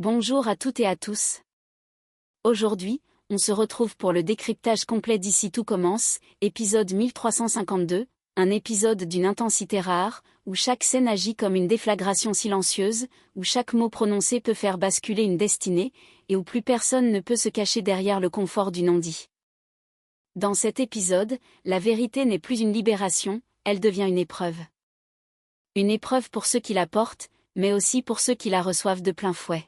Bonjour à toutes et à tous. Aujourd'hui, on se retrouve pour le décryptage complet d'Ici tout commence, épisode 1352, un épisode d'une intensité rare, où chaque scène agit comme une déflagration silencieuse, où chaque mot prononcé peut faire basculer une destinée, et où plus personne ne peut se cacher derrière le confort du non-dit. Dans cet épisode, la vérité n'est plus une libération, elle devient une épreuve. Une épreuve pour ceux qui la portent, mais aussi pour ceux qui la reçoivent de plein fouet.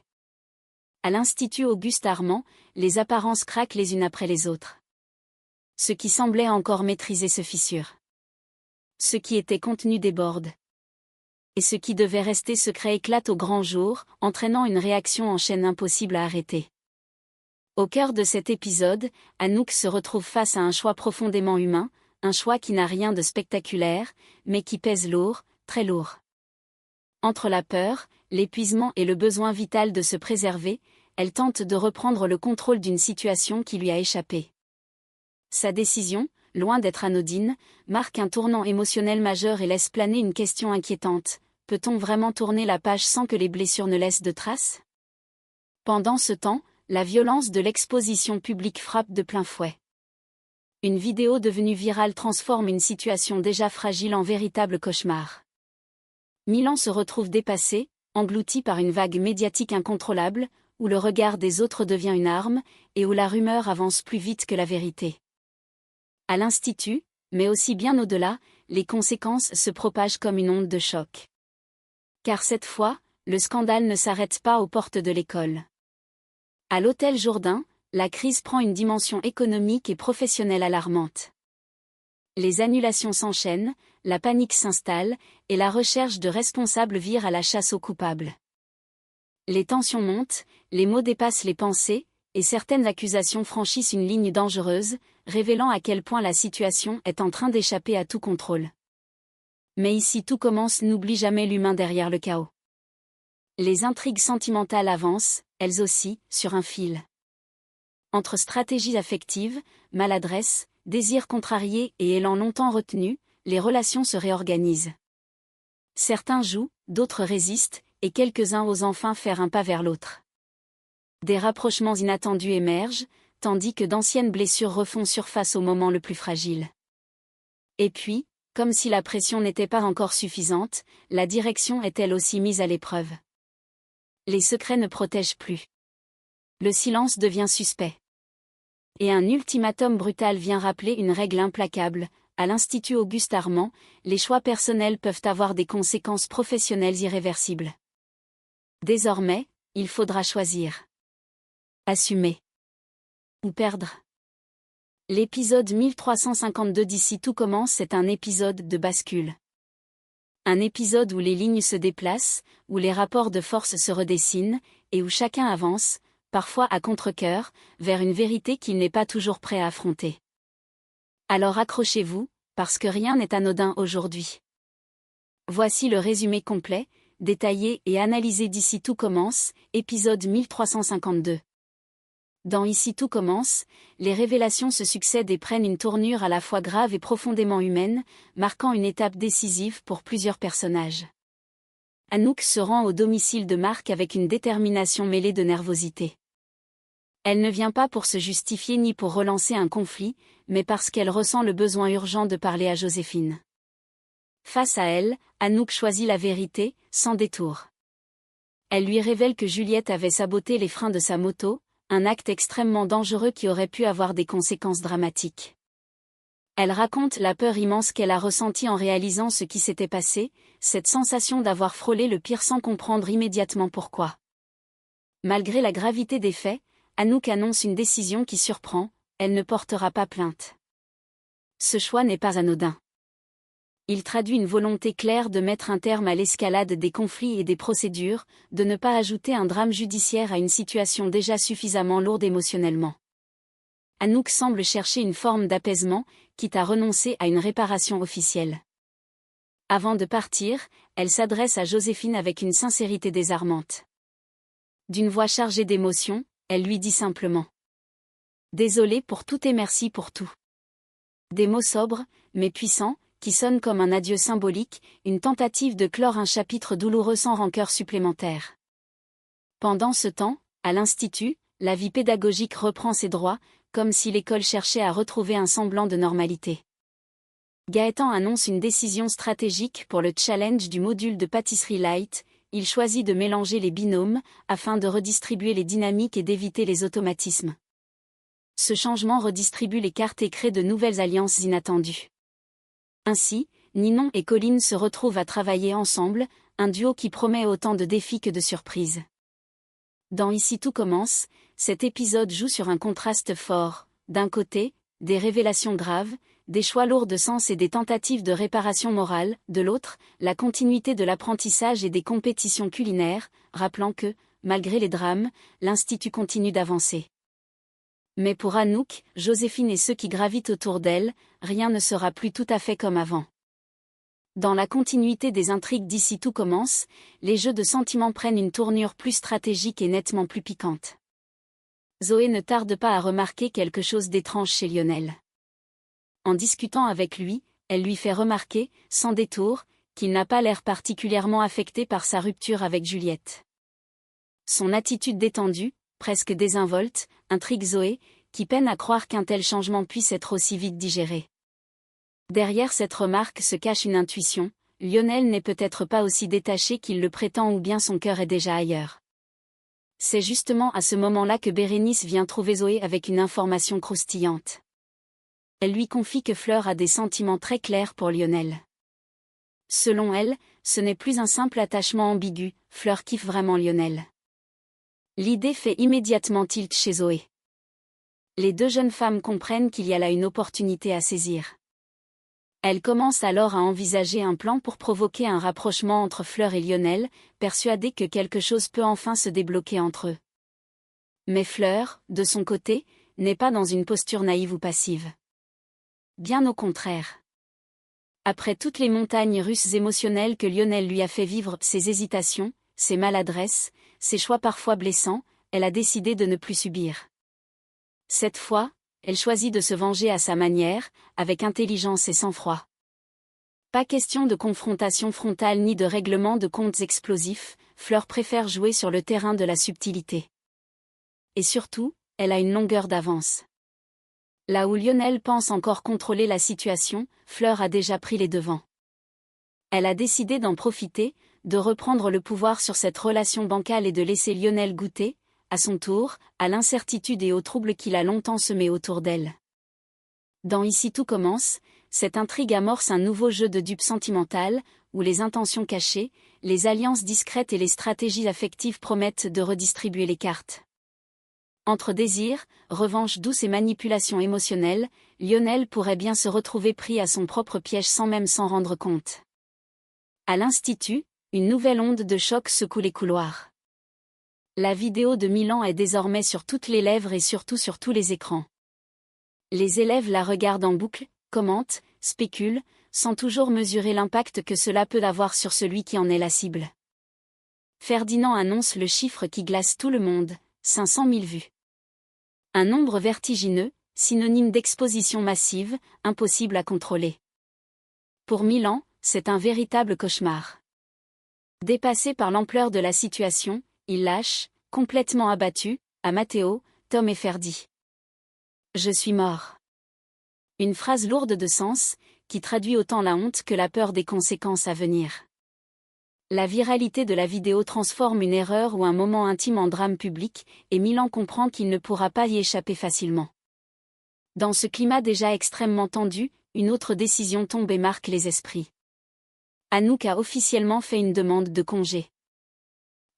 À l'Institut Auguste Armand, les apparences craquent les unes après les autres. Ce qui semblait encore maîtrisé se fissure. Ce qui était contenu déborde. Et ce qui devait rester secret éclate au grand jour, entraînant une réaction en chaîne impossible à arrêter. Au cœur de cet épisode, Anouk se retrouve face à un choix profondément humain, un choix qui n'a rien de spectaculaire, mais qui pèse lourd, très lourd. Entre la peur, l'épuisement et le besoin vital de se préserver, elle tente de reprendre le contrôle d'une situation qui lui a échappé. Sa décision, loin d'être anodine, marque un tournant émotionnel majeur et laisse planer une question inquiétante. Peut-on vraiment tourner la page sans que les blessures ne laissent de traces ? Pendant ce temps, la violence de l'exposition publique frappe de plein fouet. Une vidéo devenue virale transforme une situation déjà fragile en véritable cauchemar. Milan se retrouve dépassé, englouti par une vague médiatique incontrôlable, où le regard des autres devient une arme, et où la rumeur avance plus vite que la vérité. À l'Institut, mais aussi bien au-delà, les conséquences se propagent comme une onde de choc. Car cette fois, le scandale ne s'arrête pas aux portes de l'école. À l'hôtel Jourdain, la crise prend une dimension économique et professionnelle alarmante. Les annulations s'enchaînent, la panique s'installe, et la recherche de responsables vire à la chasse aux coupables. Les tensions montent, les mots dépassent les pensées, et certaines accusations franchissent une ligne dangereuse, révélant à quel point la situation est en train d'échapper à tout contrôle. Mais Ici tout commence n'oublie jamais l'humain derrière le chaos. Les intrigues sentimentales avancent, elles aussi, sur un fil. Entre stratégies affectives, maladresse, désirs contrariés et élans longtemps retenus, les relations se réorganisent. Certains jouent, d'autres résistent, et quelques-uns osent enfin faire un pas vers l'autre. Des rapprochements inattendus émergent, tandis que d'anciennes blessures refont surface au moment le plus fragile. Et puis, comme si la pression n'était pas encore suffisante, la direction est elle aussi mise à l'épreuve. Les secrets ne protègent plus. Le silence devient suspect. Et un ultimatum brutal vient rappeler une règle implacable. À l'Institut Auguste Armand, les choix personnels peuvent avoir des conséquences professionnelles irréversibles. Désormais, il faudra choisir. Assumer. Ou perdre. L'épisode 1352 d'Ici tout commence est un épisode de bascule. Un épisode où les lignes se déplacent, où les rapports de force se redessinent, et où chacun avance, parfois à contre-cœur, vers une vérité qu'il n'est pas toujours prêt à affronter. Alors accrochez-vous, parce que rien n'est anodin aujourd'hui. Voici le résumé complet, détaillé et analysé d'Ici tout commence, épisode 1352. Dans Ici tout commence, les révélations se succèdent et prennent une tournure à la fois grave et profondément humaine, marquant une étape décisive pour plusieurs personnages. Anouk se rend au domicile de Marc avec une détermination mêlée de nervosité. Elle ne vient pas pour se justifier ni pour relancer un conflit, mais parce qu'elle ressent le besoin urgent de parler à Joséphine. Face à elle, Anouk choisit la vérité, sans détour. Elle lui révèle que Juliette avait saboté les freins de sa moto, un acte extrêmement dangereux qui aurait pu avoir des conséquences dramatiques. Elle raconte la peur immense qu'elle a ressentie en réalisant ce qui s'était passé, cette sensation d'avoir frôlé le pire sans comprendre immédiatement pourquoi. Malgré la gravité des faits, Anouk annonce une décision qui surprend, elle ne portera pas plainte. Ce choix n'est pas anodin. Il traduit une volonté claire de mettre un terme à l'escalade des conflits et des procédures, de ne pas ajouter un drame judiciaire à une situation déjà suffisamment lourde émotionnellement. Anouk semble chercher une forme d'apaisement, quitte à renoncer à une réparation officielle. Avant de partir, elle s'adresse à Joséphine avec une sincérité désarmante. D'une voix chargée d'émotion, elle lui dit simplement « Désolée pour tout et merci pour tout ». Des mots sobres, mais puissants, qui sonnent comme un adieu symbolique, une tentative de clore un chapitre douloureux sans rancœur supplémentaire. Pendant ce temps, à l'Institut, la vie pédagogique reprend ses droits, comme si l'école cherchait à retrouver un semblant de normalité. Gaëtan annonce une décision stratégique pour le challenge du module de pâtisserie light. Il choisit de mélanger les binômes, afin de redistribuer les dynamiques et d'éviter les automatismes. Ce changement redistribue les cartes et crée de nouvelles alliances inattendues. Ainsi, Ninon et Colline se retrouvent à travailler ensemble, un duo qui promet autant de défis que de surprises. Dans Ici tout commence, cet épisode joue sur un contraste fort. D'un côté, des révélations graves, des choix lourds de sens et des tentatives de réparation morale, de l'autre, la continuité de l'apprentissage et des compétitions culinaires, rappelant que, malgré les drames, l'Institut continue d'avancer. Mais pour Anouk, Joséphine et ceux qui gravitent autour d'elle, rien ne sera plus tout à fait comme avant. Dans la continuité des intrigues d'Ici tout commence, les jeux de sentiments prennent une tournure plus stratégique et nettement plus piquante. Zoé ne tarde pas à remarquer quelque chose d'étrange chez Lionel. En discutant avec lui, elle lui fait remarquer, sans détour, qu'il n'a pas l'air particulièrement affecté par sa rupture avec Juliette. Son attitude détendue, presque désinvolte, intrigue Zoé, qui peine à croire qu'un tel changement puisse être aussi vite digéré. Derrière cette remarque se cache une intuition, Lionel n'est peut-être pas aussi détaché qu'il le prétend ou bien son cœur est déjà ailleurs. C'est justement à ce moment-là que Bérénice vient trouver Zoé avec une information croustillante. Elle lui confie que Fleur a des sentiments très clairs pour Lionel. Selon elle, ce n'est plus un simple attachement ambigu, Fleur kiffe vraiment Lionel. L'idée fait immédiatement tilt chez Zoé. Les deux jeunes femmes comprennent qu'il y a là une opportunité à saisir. Elles commencent alors à envisager un plan pour provoquer un rapprochement entre Fleur et Lionel, persuadées que quelque chose peut enfin se débloquer entre eux. Mais Fleur, de son côté, n'est pas dans une posture naïve ou passive. Bien au contraire. Après toutes les montagnes russes émotionnelles que Lionel lui a fait vivre, ses hésitations, ses maladresses, ses choix parfois blessants, elle a décidé de ne plus subir. Cette fois, elle choisit de se venger à sa manière, avec intelligence et sang-froid. Pas question de confrontation frontale ni de règlement de comptes explosifs, Fleur préfère jouer sur le terrain de la subtilité. Et surtout, elle a une longueur d'avance. Là où Lionel pense encore contrôler la situation, Fleur a déjà pris les devants. Elle a décidé d'en profiter, de reprendre le pouvoir sur cette relation bancale et de laisser Lionel goûter, à son tour, à l'incertitude et aux troubles qu'il a longtemps semés autour d'elle. Dans Ici tout commence, cette intrigue amorce un nouveau jeu de dupes sentimentales, où les intentions cachées, les alliances discrètes et les stratégies affectives promettent de redistribuer les cartes. Entre désir, revanche douce et manipulation émotionnelle, Lionel pourrait bien se retrouver pris à son propre piège sans même s'en rendre compte. À l'Institut, une nouvelle onde de choc secoue les couloirs. La vidéo de Milan est désormais sur toutes les lèvres et surtout sur tous les écrans. Les élèves la regardent en boucle, commentent, spéculent, sans toujours mesurer l'impact que cela peut avoir sur celui qui en est la cible. Ferdinand annonce le chiffre qui glace tout le monde, 500 000 vues. Un nombre vertigineux, synonyme d'exposition massive, impossible à contrôler. Pour Milan, c'est un véritable cauchemar. Dépassé par l'ampleur de la situation, il lâche, complètement abattu, à Matteo, Tom et Ferdi. « Je suis mort ». Une phrase lourde de sens, qui traduit autant la honte que la peur des conséquences à venir. La viralité de la vidéo transforme une erreur ou un moment intime en drame public, et Milan comprend qu'il ne pourra pas y échapper facilement. Dans ce climat déjà extrêmement tendu, une autre décision tombe et marque les esprits. Anouk a officiellement fait une demande de congé.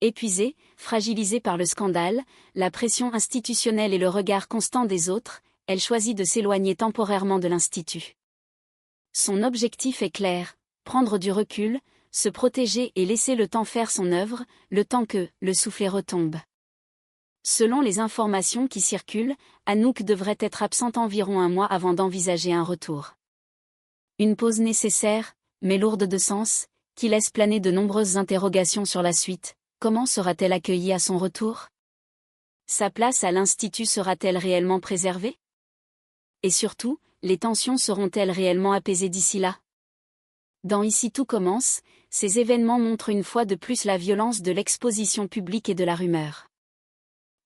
Épuisée, fragilisée par le scandale, la pression institutionnelle et le regard constant des autres, elle choisit de s'éloigner temporairement de l'Institut. Son objectif est clair, prendre du recul, se protéger et laisser le temps faire son œuvre, le temps que le soufflet retombe. Selon les informations qui circulent, Anouk devrait être absente environ un mois avant d'envisager un retour. Une pause nécessaire, mais lourde de sens, qui laisse planer de nombreuses interrogations sur la suite. Comment sera-t-elle accueillie à son retour? Sa place à l'Institut sera-t-elle réellement préservée? Et surtout, les tensions seront-elles réellement apaisées d'ici là? Dans Ici tout commence, ces événements montrent une fois de plus la violence de l'exposition publique et de la rumeur.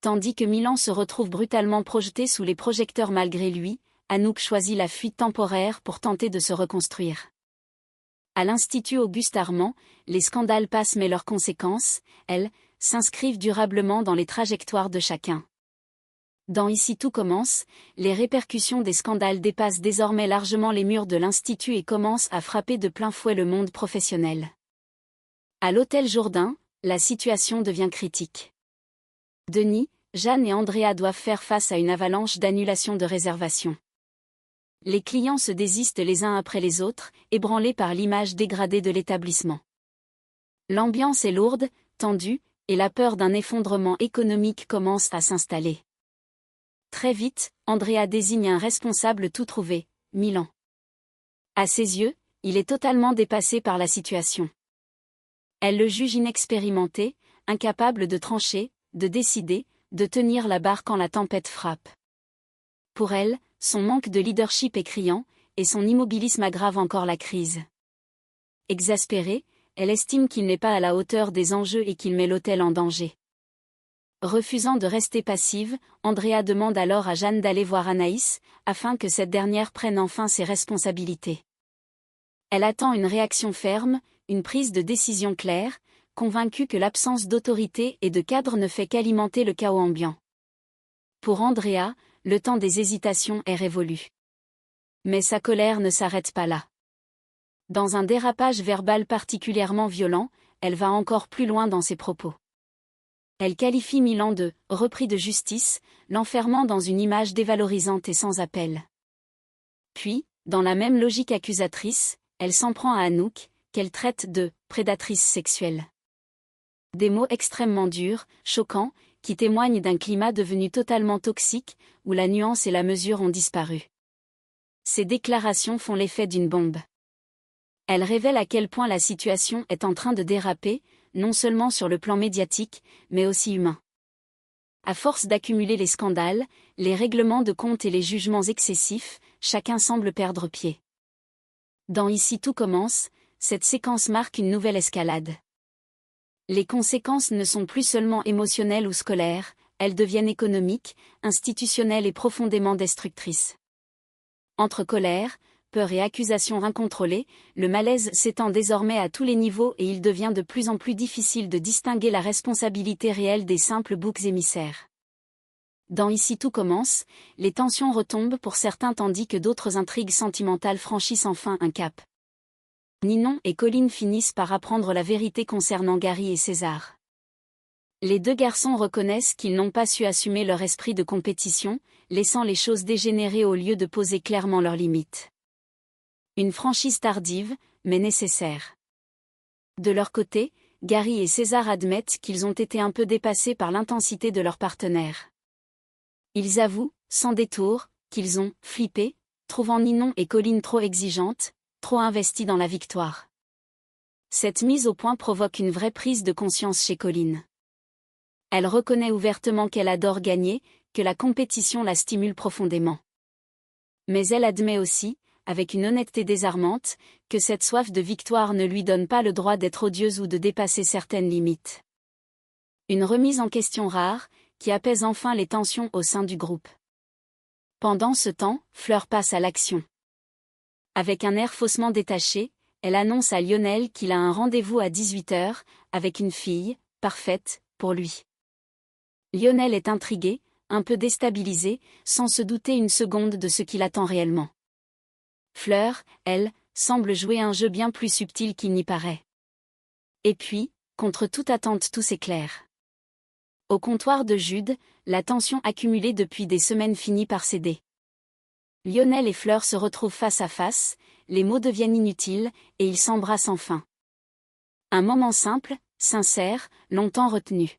Tandis que Milan se retrouve brutalement projeté sous les projecteurs malgré lui, Anouk choisit la fuite temporaire pour tenter de se reconstruire. À l'Institut Auguste Armand, les scandales passent mais leurs conséquences, elles, s'inscrivent durablement dans les trajectoires de chacun. Dans Ici tout commence, les répercussions des scandales dépassent désormais largement les murs de l'Institut et commencent à frapper de plein fouet le monde professionnel. À l'hôtel Jourdain, la situation devient critique. Denis, Jeanne et Andrea doivent faire face à une avalanche d'annulations de réservations. Les clients se désistent les uns après les autres, ébranlés par l'image dégradée de l'établissement. L'ambiance est lourde, tendue, et la peur d'un effondrement économique commence à s'installer. Très vite, Andrea désigne un responsable tout trouvé, Milan. À ses yeux, il est totalement dépassé par la situation. Elle le juge inexpérimenté, incapable de trancher, de décider, de tenir la barre quand la tempête frappe. Pour elle, son manque de leadership est criant, et son immobilisme aggrave encore la crise. Exaspérée, elle estime qu'il n'est pas à la hauteur des enjeux et qu'il met l'hôtel en danger. Refusant de rester passive, Andrea demande alors à Jeanne d'aller voir Anaïs, afin que cette dernière prenne enfin ses responsabilités. Elle attend une réaction ferme, une prise de décision claire, convaincue que l'absence d'autorité et de cadre ne fait qu'alimenter le chaos ambiant. Pour Andrea, le temps des hésitations est révolu. Mais sa colère ne s'arrête pas là. Dans un dérapage verbal particulièrement violent, elle va encore plus loin dans ses propos. Elle qualifie Milan de « repris de justice », l'enfermant dans une image dévalorisante et sans appel. Puis, dans la même logique accusatrice, elle s'en prend à Anouk, qu'elle traite de « prédatrice sexuelle ». Des mots extrêmement durs, choquants, qui témoignent d'un climat devenu totalement toxique, où la nuance et la mesure ont disparu. Ces déclarations font l'effet d'une bombe. Elles révèlent à quel point la situation est en train de déraper, non seulement sur le plan médiatique, mais aussi humain. À force d'accumuler les scandales, les règlements de compte et les jugements excessifs, chacun semble perdre pied. Dans Ici tout commence, cette séquence marque une nouvelle escalade. Les conséquences ne sont plus seulement émotionnelles ou scolaires, elles deviennent économiques, institutionnelles et profondément destructrices. Entre colère, peur et accusations incontrôlées, le malaise s'étend désormais à tous les niveaux et il devient de plus en plus difficile de distinguer la responsabilité réelle des simples boucs émissaires. Dans Ici tout commence, les tensions retombent pour certains tandis que d'autres intrigues sentimentales franchissent enfin un cap. Ninon et Colline finissent par apprendre la vérité concernant Gary et César. Les deux garçons reconnaissent qu'ils n'ont pas su assumer leur esprit de compétition, laissant les choses dégénérer au lieu de poser clairement leurs limites. Une franchise tardive, mais nécessaire. De leur côté, Gary et César admettent qu'ils ont été un peu dépassés par l'intensité de leur partenaire. Ils avouent, sans détour, qu'ils ont « flippé », trouvant Ninon et Colline trop exigeantes, trop investies dans la victoire. Cette mise au point provoque une vraie prise de conscience chez Colline. Elle reconnaît ouvertement qu'elle adore gagner, que la compétition la stimule profondément. Mais elle admet aussi, avec une honnêteté désarmante, que cette soif de victoire ne lui donne pas le droit d'être odieuse ou de dépasser certaines limites. Une remise en question rare, qui apaise enfin les tensions au sein du groupe. Pendant ce temps, Fleur passe à l'action. Avec un air faussement détaché, elle annonce à Lionel qu'il a un rendez-vous à 18h, avec une fille, parfaite, pour lui. Lionel est intrigué, un peu déstabilisé, sans se douter une seconde de ce qu'il attend réellement. Fleur, elle, semble jouer un jeu bien plus subtil qu'il n'y paraît. Et puis, contre toute attente tout s'éclaire. Au comptoir de Jude, la tension accumulée depuis des semaines finit par céder. Lionel et Fleur se retrouvent face à face, les mots deviennent inutiles, et ils s'embrassent enfin. Un moment simple, sincère, longtemps retenu.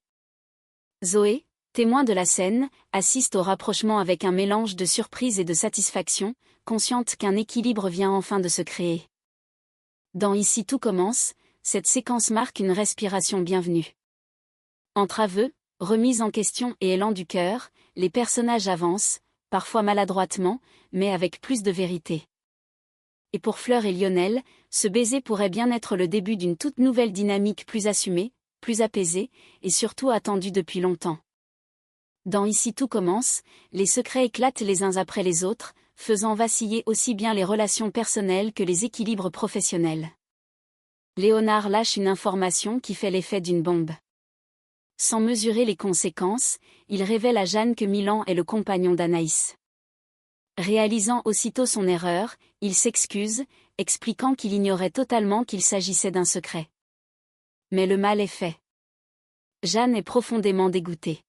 Zoé, témoin de la scène, assiste au rapprochement avec un mélange de surprise et de satisfaction, consciente qu'un équilibre vient enfin de se créer. Dans Ici tout commence, cette séquence marque une respiration bienvenue. Entre aveux, remise en question et élan du cœur, les personnages avancent, parfois maladroitement, mais avec plus de vérité. et pour Fleur et Lionel, ce baiser pourrait bien être le début d'une toute nouvelle dynamique plus assumée, plus apaisée, et surtout attendue depuis longtemps. Dans Ici tout commence, les secrets éclatent les uns après les autres, faisant vaciller aussi bien les relations personnelles que les équilibres professionnels. Léonard lâche une information qui fait l'effet d'une bombe. Sans mesurer les conséquences, il révèle à Jeanne que Milan est le compagnon d'Anaïs. Réalisant aussitôt son erreur, il s'excuse, expliquant qu'il ignorait totalement qu'il s'agissait d'un secret. Mais le mal est fait. Jeanne est profondément dégoûtée.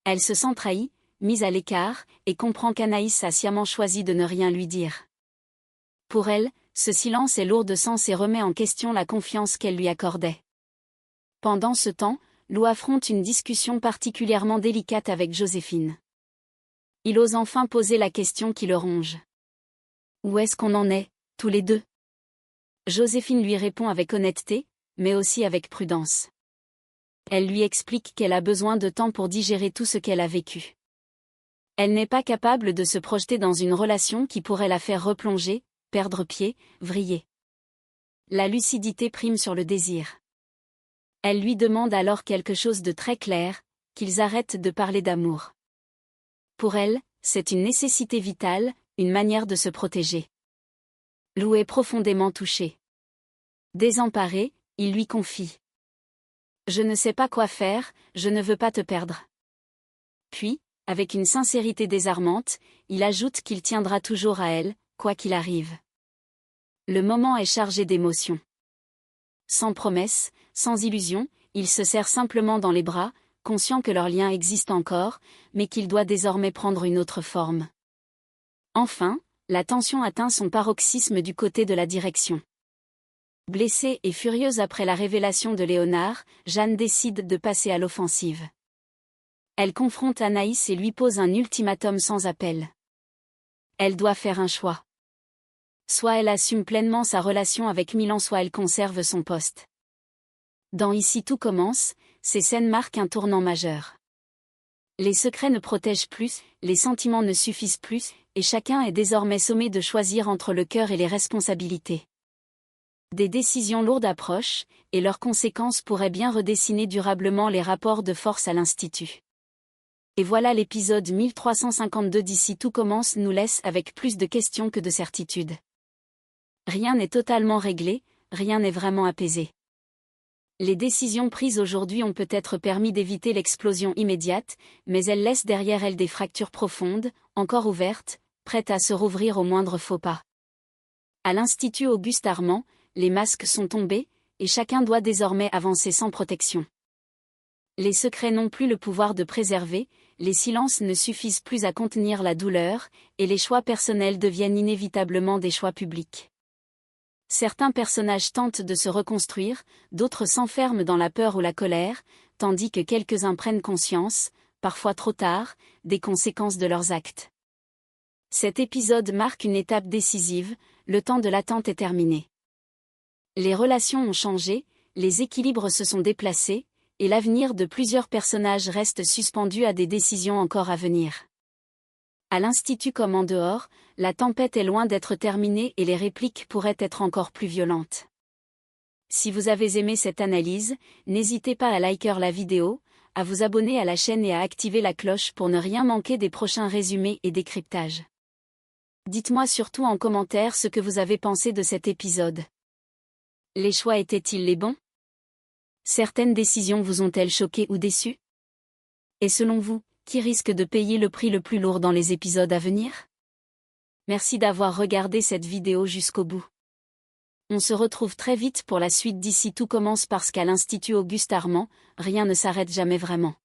Elle se sent trahie, mise à l'écart, et comprend qu'Anaïs a sciemment choisi de ne rien lui dire. Pour elle, ce silence est lourd de sens et remet en question la confiance qu'elle lui accordait. Pendant ce temps, Lou affronte une discussion particulièrement délicate avec Joséphine. Il ose enfin poser la question qui le ronge. Où est-ce qu'on en est, tous les deux? Joséphine lui répond avec honnêteté, mais aussi avec prudence. Elle lui explique qu'elle a besoin de temps pour digérer tout ce qu'elle a vécu. Elle n'est pas capable de se projeter dans une relation qui pourrait la faire replonger, perdre pied, vriller. La lucidité prime sur le désir. Elle lui demande alors quelque chose de très clair, qu'ils arrêtent de parler d'amour. Pour elle, c'est une nécessité vitale, une manière de se protéger. Lou est profondément touché. Désemparé, il lui confie. « Je ne sais pas quoi faire, je ne veux pas te perdre. » Puis, avec une sincérité désarmante, il ajoute qu'il tiendra toujours à elle, quoi qu'il arrive. Le moment est chargé d'émotions. Sans promesse, sans illusion, il se serre simplement dans les bras, conscient que leur lien existe encore, mais qu'il doit désormais prendre une autre forme. Enfin, la tension atteint son paroxysme du côté de la direction. Blessée et furieuse après la révélation de Léonard, Jeanne décide de passer à l'offensive. Elle confronte Anaïs et lui pose un ultimatum sans appel. Elle doit faire un choix. Soit elle assume pleinement sa relation avec Milan, soit elle conserve son poste. Dans Ici tout commence, ces scènes marquent un tournant majeur. Les secrets ne protègent plus, les sentiments ne suffisent plus, et chacun est désormais sommé de choisir entre le cœur et les responsabilités. Des décisions lourdes approchent, et leurs conséquences pourraient bien redessiner durablement les rapports de force à l'Institut. Et voilà, l'épisode 1352 d'Ici tout commence nous laisse avec plus de questions que de certitudes. Rien n'est totalement réglé, rien n'est vraiment apaisé. Les décisions prises aujourd'hui ont peut-être permis d'éviter l'explosion immédiate, mais elles laissent derrière elles des fractures profondes, encore ouvertes, prêtes à se rouvrir au moindre faux pas. À l'Institut Auguste Armand, les masques sont tombés, et chacun doit désormais avancer sans protection. Les secrets n'ont plus le pouvoir de préserver, les silences ne suffisent plus à contenir la douleur, et les choix personnels deviennent inévitablement des choix publics. Certains personnages tentent de se reconstruire, d'autres s'enferment dans la peur ou la colère, tandis que quelques-uns prennent conscience, parfois trop tard, des conséquences de leurs actes. Cet épisode marque une étape décisive, le temps de l'attente est terminé. Les relations ont changé, les équilibres se sont déplacés, et l'avenir de plusieurs personnages reste suspendu à des décisions encore à venir. À l'Institut comme en dehors, la tempête est loin d'être terminée et les répliques pourraient être encore plus violentes. Si vous avez aimé cette analyse, n'hésitez pas à liker la vidéo, à vous abonner à la chaîne et à activer la cloche pour ne rien manquer des prochains résumés et décryptages. Dites-moi surtout en commentaire ce que vous avez pensé de cet épisode. Les choix étaient-ils les bons? Certaines décisions vous ont-elles choqué ou déçu? Et selon vous, qui risque de payer le prix le plus lourd dans les épisodes à venir? Merci d'avoir regardé cette vidéo jusqu'au bout. On se retrouve très vite pour la suite d'Ici tout commence parce qu'à l'Institut Auguste Armand, rien ne s'arrête jamais vraiment.